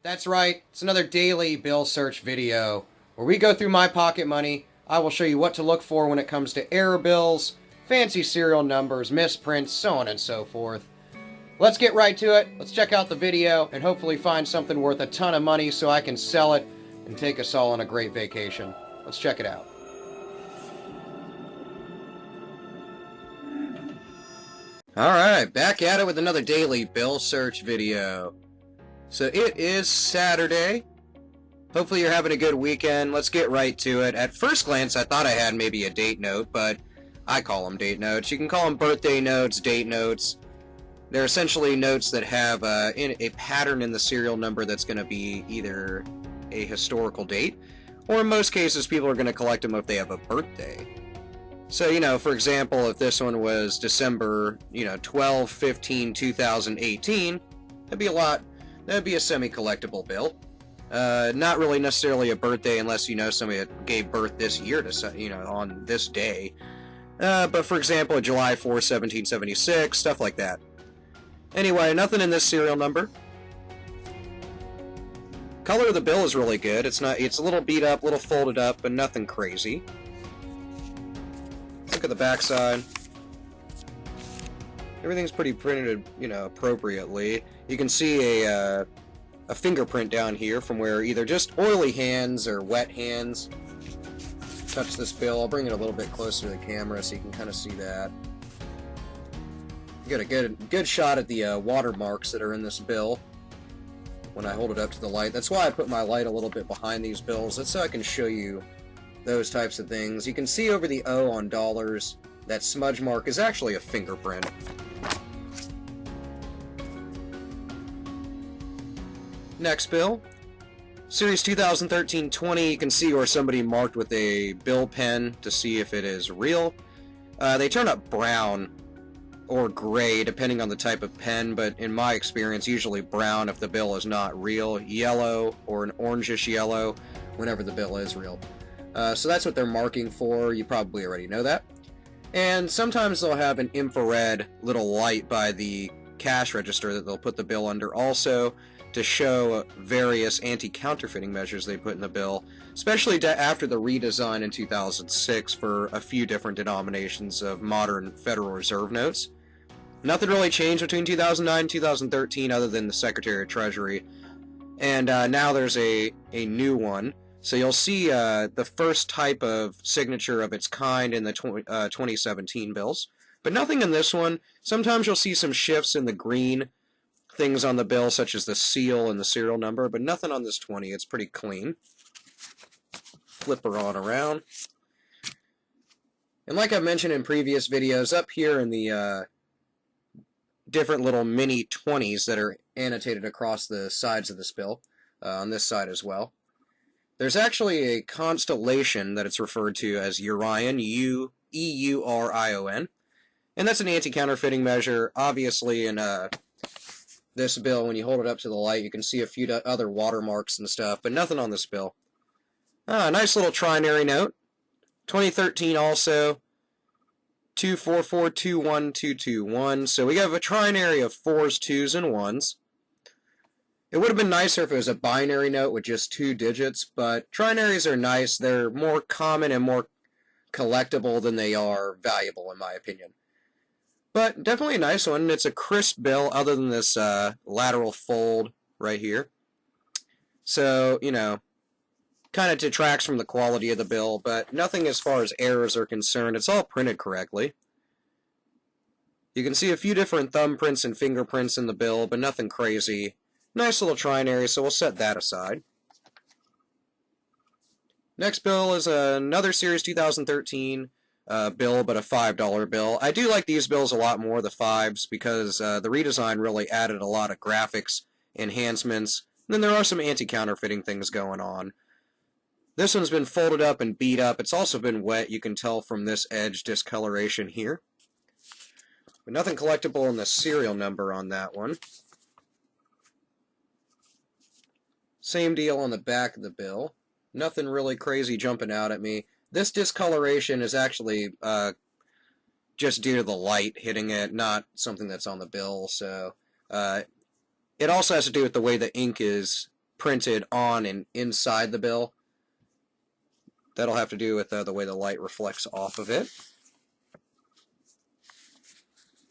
That's right, it's another daily bill search video where we go through my pocket money. I will show you what to look for when it comes to error bills, fancy serial numbers, misprints, so on and so forth. Let's get right to it. Let's check out the video and hopefully find something worth a ton of money so I can sell it and take us all on a great vacation. Let's check it out. Alright, back at it with another daily bill search video. So it is Saturday. Hopefully you're having a good weekend. Let's get right to it. At first glance, I thought I had maybe a date note, but I call them date notes. You can call them birthday notes, date notes. They're essentially notes that have a pattern in the serial number that's going to be either a historical date, or in most cases, people are going to collect them if they have a birthday. So, for example, if this one was December, 12/15/2018, that'd be a semi-collectible bill. Not really necessarily a birthday unless somebody that gave birth this year to on this day. But for example, July 4th, 1776, stuff like that. Anyway, nothing in this serial number. Color of the bill is really good. It's a little beat up, a little folded up, but nothing crazy. Look at the back side. Everything's pretty printed, appropriately. You can see a fingerprint down here from where either just oily hands or wet hands touch this bill. I'll bring it a little bit closer to the camera so you can kind of see that. You get a good shot at the watermarks that are in this bill when I hold it up to the light. That's why I put my light a little bit behind these bills. That's so I can show you those types of things. You can see over the O on dollars, that smudge mark is actually a fingerprint. Next bill, Series 2013-20, you can see where somebody marked with a bill pen to see if it is real. They turn up brown or gray depending on the type of pen, but in my experience, usually brown if the bill is not real, yellow or an orangish yellow whenever the bill is real. So that's what they're marking for. You probably already know that. And sometimes they'll have an infrared little light by the cash register that they'll put the bill under also to show various anti-counterfeiting measures they put in the bill, especially after the redesign in 2006 for a few different denominations of modern Federal Reserve notes. Nothing really changed between 2009 and 2013 other than the Secretary of Treasury. And now there's a new one. So you'll see the first type of signature of its kind in the 2017 bills, but nothing in this one. Sometimes you'll see some shifts in the green things on the bill, such as the seal and the serial number, but nothing on this 20. It's pretty clean. Flip her on around. And like I've mentioned in previous videos, up here in the different little mini 20s that are annotated across the sides of this bill, on this side as well, there's actually a constellation that it's referred to as Eurion, E-U-R-I-O-N, and that's an anti-counterfeiting measure. Obviously, in this bill, when you hold it up to the light, you can see a few other watermarks and stuff, but nothing on this bill. Nice little trinary note. 2013 also, 244212221. So we have a trinary of 4s, 2s, and 1s. It would have been nicer if it was a binary note with just 2 digits, but trinaries are nice. They're more common and more collectible than they are valuable, in my opinion. But definitely a nice one. It's a crisp bill other than this lateral fold right here. So, kind of detracts from the quality of the bill, but nothing as far as errors are concerned. It's all printed correctly. You can see a few different thumbprints and fingerprints in the bill, but nothing crazy. Nice little trinary, so we'll set that aside. Next bill is another Series 2013 bill, but a $5 bill. I do like these bills a lot more, the 5s, because the redesign really added a lot of graphics enhancements. And then there are some anti-counterfeiting things going on. This one's been folded up and beat up. It's also been wet. You can tell from this edge discoloration here. But nothing collectible in the serial number on that one. Same deal on the back of the bill. Nothing really crazy jumping out at me. This discoloration is actually just due to the light hitting it, not something that's on the bill. So it also has to do with the way the ink is printed on and inside the bill. That'll have to do with the way the light reflects off of it.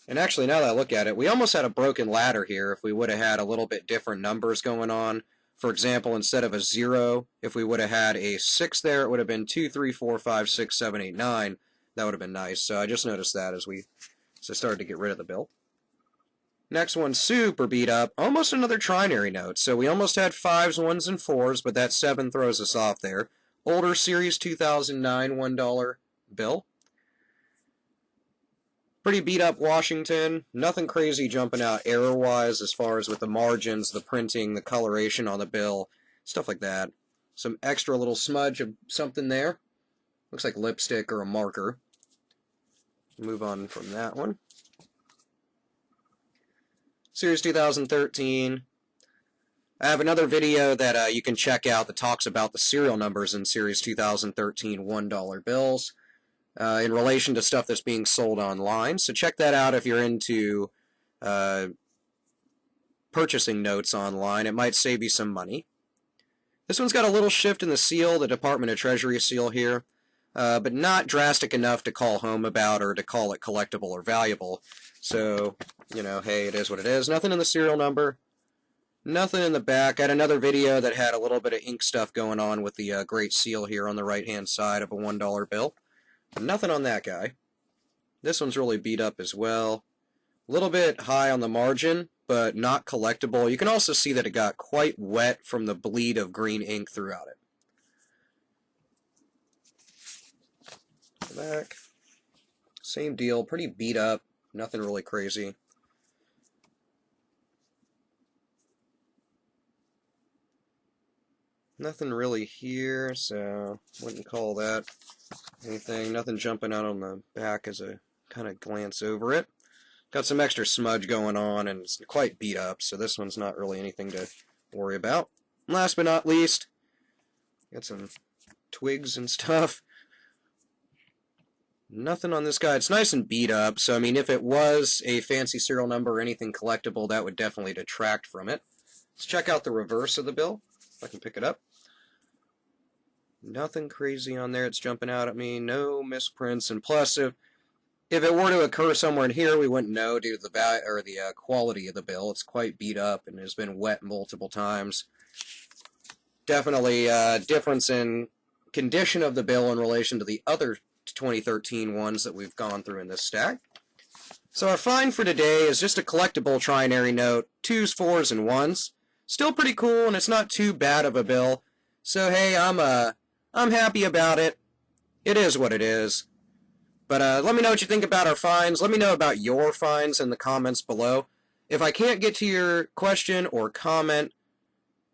And actually, now that I look at it, we almost had a broken ladder here if we would have had a little bit different numbers going on. For example, instead of a 0, if we would have had a 6 there, it would have been 2, 3, 4, 5, 6, 7, 8, 9. That would have been nice. So I just noticed that as I started to get rid of the bill. Next one, super beat up. Almost another trinary note. So we almost had 5s, 1s, and 4s, but that 7 throws us off there. Older series 2009 $1 bill. Pretty beat up Washington. Nothing crazy jumping out error-wise as far as with the margins, the printing, the coloration on the bill, stuff like that. Some extra little smudge of something there. Looks like lipstick or a marker. Move on from that one. Series 2013. I have another video that you can check out that talks about the serial numbers in Series 2013 $1 bills. In relation to stuff that's being sold online. So check that out if you're into purchasing notes online. It might save you some money. This one's got a little shift in the seal, the Department of Treasury seal here, but not drastic enough to call home about or to call it collectible or valuable. So, you know, hey, it is what it is. Nothing in the serial number. Nothing in the back. I had another video that had a little bit of ink stuff going on with the Great Seal here on the right-hand side of a $1 bill. Nothing on that guy. This one's really beat up as well. A little bit high on the margin, but not collectible. You can also see that it got quite wet from the bleed of green ink throughout it. Back. Same deal. Pretty beat up. Nothing really crazy. Nothing really here, so wouldn't call that anything. Nothing jumping out on the back as I kind of glance over it. Got some extra smudge going on, and it's quite beat up, so this one's not really anything to worry about. Last but not least, got some twigs and stuff. Nothing on this guy. It's nice and beat up, so I mean, if it was a fancy serial number or anything collectible, that would definitely detract from it. Let's check out the reverse of the bill, if I can pick it up. Nothing crazy on there. It's jumping out at me. No misprints. And plus, if it were to occur somewhere in here, we wouldn't know due to the value or the quality of the bill. It's quite beat up and has been wet multiple times. Definitely difference in condition of the bill in relation to the other 2013 ones that we've gone through in this stack. So our find for today is just a collectible trinary note, 2s, 4s, and 1s. Still pretty cool, and it's not too bad of a bill. So hey, I'm happy about it. It is what it is. But let me know what you think about our finds. Let me know about your finds in the comments below. If I can't get to your question or comment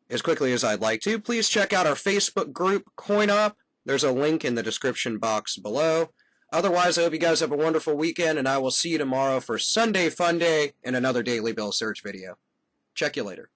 as quickly as I'd like to, please check out our Facebook group, CoinOp. There's a link in the description box below. Otherwise, I hope you guys have a wonderful weekend, and I will see you tomorrow for Sunday Fun Day and another Daily Bill Search video. Check you later.